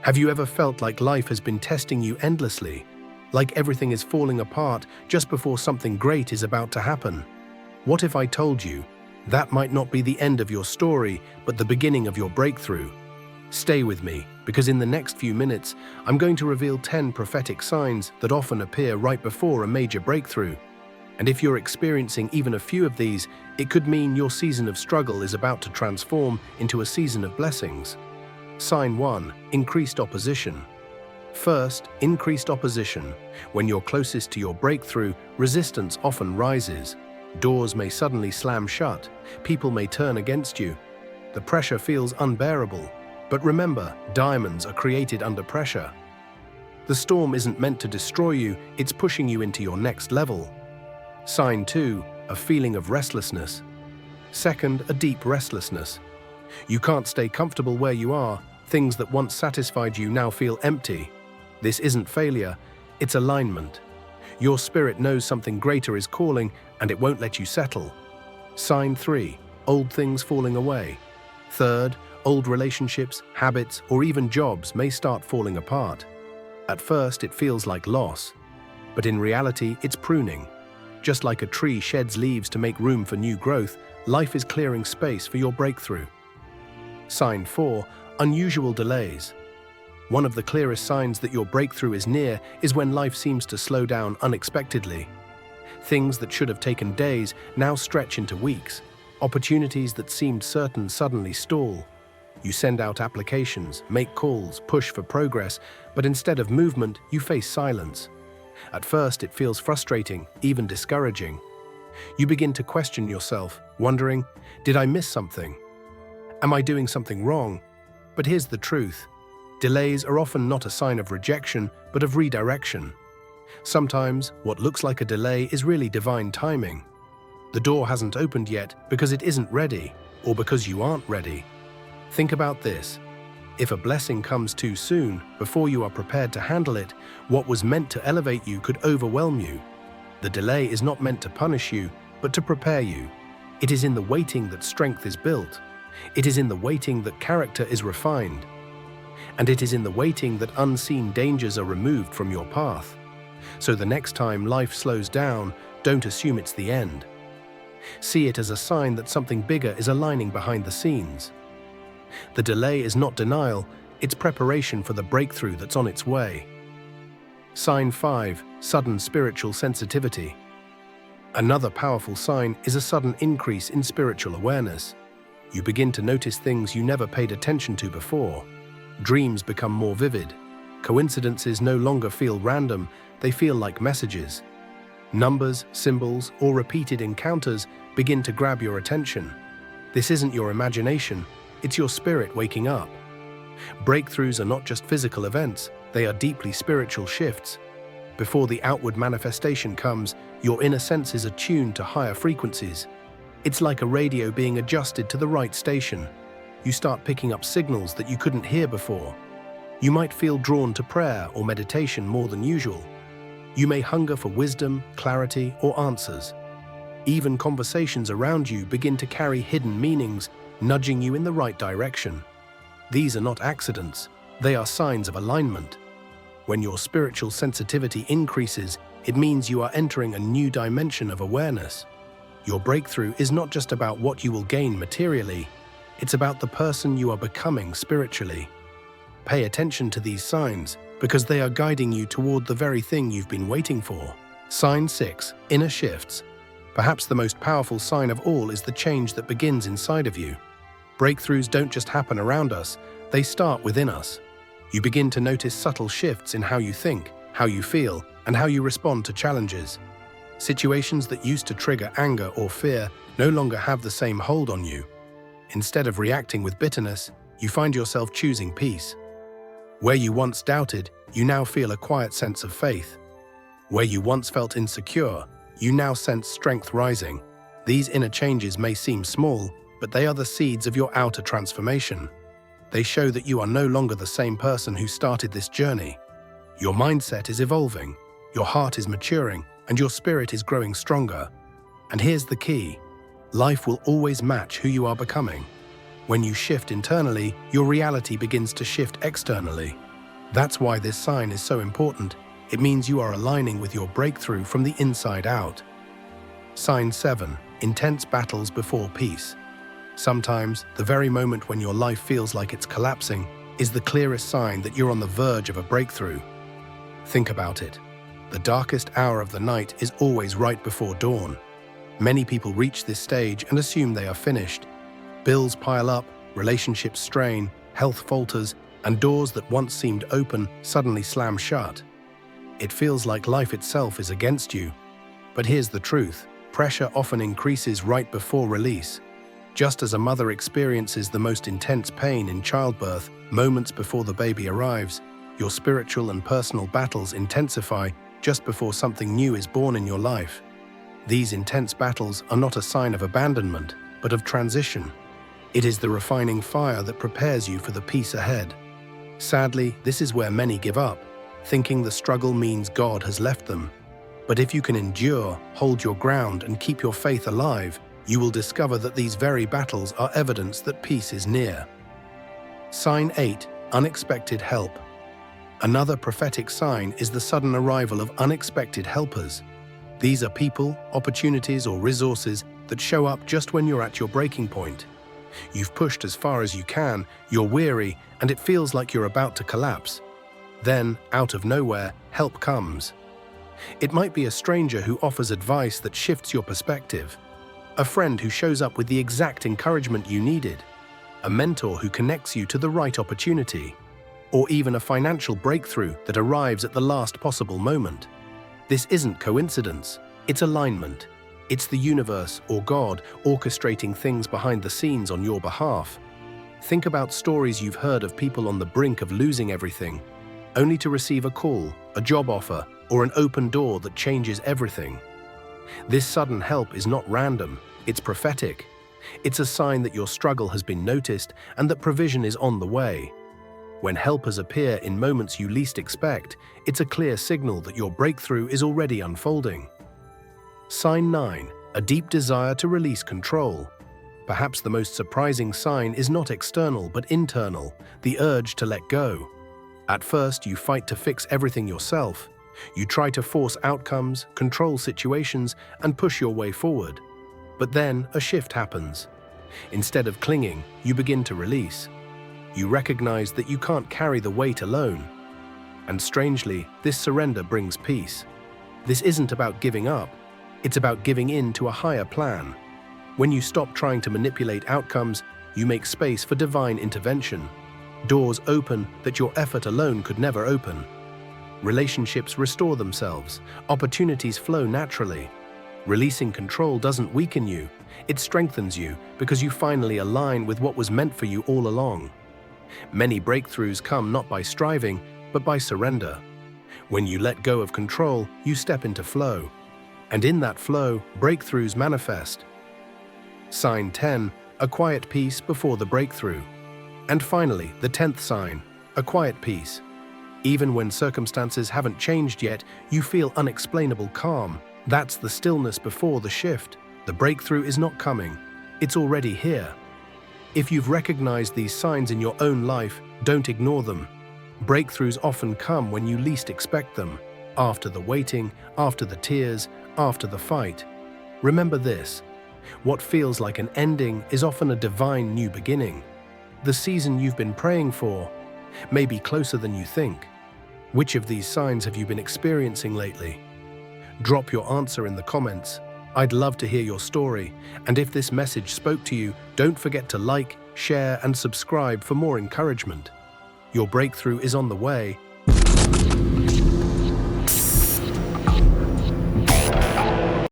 Have you ever felt like life has been testing you endlessly? Like everything is falling apart just before something great is about to happen? What if I told you that might not be the end of your story, but the beginning of your breakthrough? Stay with me, because in the next few minutes, I'm going to reveal 10 prophetic signs that often appear right before a major breakthrough. And if you're experiencing even a few of these, it could mean your season of struggle is about to transform into a season of blessings. Sign 1. Increased opposition. First, increased opposition. When you're closest to your breakthrough, resistance often rises. Doors may suddenly slam shut. People may turn against you. The pressure feels unbearable. But remember, diamonds are created under pressure. The storm isn't meant to destroy you, it's pushing you into your next level. Sign 2. A feeling of restlessness. Second, a deep restlessness. You can't stay comfortable where you are. Things that once satisfied you now feel empty. This isn't failure, it's alignment. Your spirit knows something greater is calling, and it won't let you settle. Sign 3. Old things falling away. Third, old relationships, habits, or even jobs may start falling apart. At first, it feels like loss, but in reality, it's pruning. Just like a tree sheds leaves to make room for new growth, life is clearing space for your breakthrough. Sign 4. Unusual delays. One of the clearest signs that your breakthrough is near is when life seems to slow down unexpectedly. Things that should have taken days now stretch into weeks. Opportunities that seemed certain suddenly stall. You send out applications, make calls, push for progress, but instead of movement, you face silence. At first, it feels frustrating, even discouraging. You begin to question yourself, wondering, did I miss something? Am I doing something wrong? But here's the truth. Delays are often not a sign of rejection, but of redirection. Sometimes, what looks like a delay is really divine timing. The door hasn't opened yet because it isn't ready, or because you aren't ready. Think about this. If a blessing comes too soon, before you are prepared to handle it, what was meant to elevate you could overwhelm you. The delay is not meant to punish you, but to prepare you. It is in the waiting that strength is built. It is in the waiting that character is refined. And it is in the waiting that unseen dangers are removed from your path. So the next time life slows down, don't assume it's the end. See it as a sign that something bigger is aligning behind the scenes. The delay is not denial, it's preparation for the breakthrough that's on its way. Sign 5. Sudden spiritual sensitivity. Another powerful sign is a sudden increase in spiritual awareness. You begin to notice things you never paid attention to before. Dreams become more vivid. Coincidences no longer feel random, they feel like messages. Numbers, symbols, or repeated encounters begin to grab your attention. This isn't your imagination, it's your spirit waking up. Breakthroughs are not just physical events, they are deeply spiritual shifts. Before the outward manifestation comes, your inner senses are tuned to higher frequencies. It's like a radio being adjusted to the right station. You start picking up signals that you couldn't hear before. You might feel drawn to prayer or meditation more than usual. You may hunger for wisdom, clarity, or answers. Even conversations around you begin to carry hidden meanings, nudging you in the right direction. These are not accidents, they are signs of alignment. When your spiritual sensitivity increases, it means you are entering a new dimension of awareness. Your breakthrough is not just about what you will gain materially, it's about the person you are becoming spiritually. Pay attention to these signs, because they are guiding you toward the very thing you've been waiting for. Sign 6. Inner shifts. Perhaps the most powerful sign of all is the change that begins inside of you. Breakthroughs don't just happen around us, they start within us. You begin to notice subtle shifts in how you think, how you feel, and how you respond to challenges. Situations that used to trigger anger or fear no longer have the same hold on you. Instead of reacting with bitterness, you find yourself choosing peace. Where you once doubted, you now feel a quiet sense of faith. Where you once felt insecure, you now sense strength rising. These inner changes may seem small, but they are the seeds of your outer transformation. They show that you are no longer the same person who started this journey. Your mindset is evolving, your heart is maturing, and your spirit is growing stronger. And here's the key. Life will always match who you are becoming. When you shift internally, your reality begins to shift externally. That's why this sign is so important. It means you are aligning with your breakthrough from the inside out. Sign 7. Intense battles before peace. Sometimes, the very moment when your life feels like it's collapsing is the clearest sign that you're on the verge of a breakthrough. Think about it. The darkest hour of the night is always right before dawn. Many people reach this stage and assume they are finished. Bills pile up, relationships strain, health falters, and doors that once seemed open suddenly slam shut. It feels like life itself is against you. But here's the truth. Pressure often increases right before release. Just as a mother experiences the most intense pain in childbirth moments before the baby arrives, your spiritual and personal battles intensify just before something new is born in your life. These intense battles are not a sign of abandonment, but of transition. It is the refining fire that prepares you for the peace ahead. Sadly, this is where many give up, thinking the struggle means God has left them. But if you can endure, hold your ground, and keep your faith alive, you will discover that these very battles are evidence that peace is near. Sign 8. Unexpected help. Another prophetic sign is the sudden arrival of unexpected helpers. These are people, opportunities, or resources that show up just when you're at your breaking point. You've pushed as far as you can, you're weary, and it feels like you're about to collapse. Then, out of nowhere, help comes. It might be a stranger who offers advice that shifts your perspective, a friend who shows up with the exact encouragement you needed, a mentor who connects you to the right opportunity, or even a financial breakthrough that arrives at the last possible moment. This isn't coincidence, it's alignment. It's the universe or God orchestrating things behind the scenes on your behalf. Think about stories you've heard of people on the brink of losing everything, only to receive a call, a job offer, or an open door that changes everything. This sudden help is not random, it's prophetic. It's a sign that your struggle has been noticed and that provision is on the way. When helpers appear in moments you least expect, it's a clear signal that your breakthrough is already unfolding. Sign 9. A deep desire to release control. Perhaps the most surprising sign is not external but internal, the urge to let go. At first, you fight to fix everything yourself. You try to force outcomes, control situations, and push your way forward. But then, a shift happens. Instead of clinging, you begin to release. You recognize that you can't carry the weight alone. And strangely, this surrender brings peace. This isn't about giving up. It's about giving in to a higher plan. When you stop trying to manipulate outcomes, you make space for divine intervention. Doors open that your effort alone could never open. Relationships restore themselves. Opportunities flow naturally. Releasing control doesn't weaken you. It strengthens you because you finally align with what was meant for you all along. Many breakthroughs come not by striving, but by surrender. When you let go of control, you step into flow. And in that flow, breakthroughs manifest. Sign 10. A quiet peace before the breakthrough. And finally, the 10th sign, a quiet peace. Even when circumstances haven't changed yet, you feel unexplainable calm. That's the stillness before the shift. The breakthrough is not coming. It's already here. If you've recognized these signs in your own life, don't ignore them. Breakthroughs often come when you least expect them. After the waiting, after the tears, after the fight. Remember this. What feels like an ending is often a divine new beginning. The season you've been praying for may be closer than you think. Which of these signs have you been experiencing lately? Drop your answer in the comments. I'd love to hear your story. And if this message spoke to you, don't forget to like, share, and subscribe for more encouragement. Your breakthrough is on the way.